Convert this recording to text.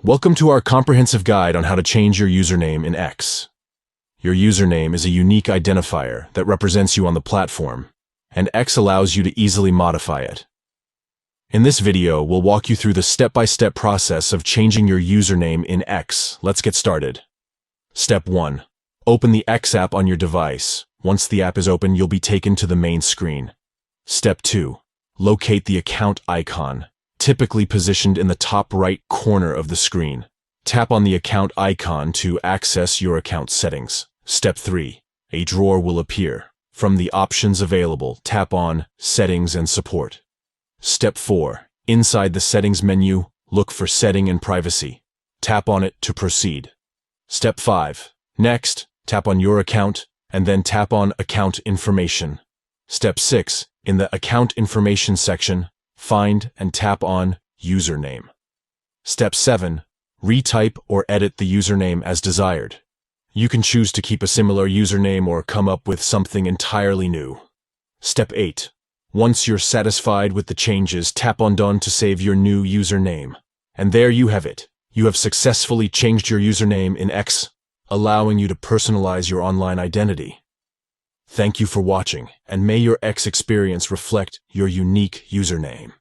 Welcome to our comprehensive guide on how to change your username in X. Your username is a unique identifier that represents you on the platform, and X allows you to easily modify it. In this video, we'll walk you through the step-by-step process of changing your username in X. Let's get started. Step 1. Open the X app on your device. Once the app is open, you'll be taken to the main screen. Step 2. Locate the account icon, typically positioned in the top right corner of the screen. Tap on the account icon to access your account settings. Step 3. A drawer will appear. From the options available, tap on Settings and Support. Step 4. Inside the Settings menu, look for Setting and Privacy. Tap on it to proceed. Step 5. Next, tap on Your Account, and then tap on Account Information. Step 6. In the Account Information section, find and tap on Username. Step 7. Retype or edit the username as desired. You can choose to keep a similar username or come up with something entirely new. Step 8. Once you're satisfied with the changes, tap on Done to save your new username. And there you have it. You have successfully changed your username in X, allowing you to personalize your online identity. Thank you for watching, and may your X experience reflect your unique username.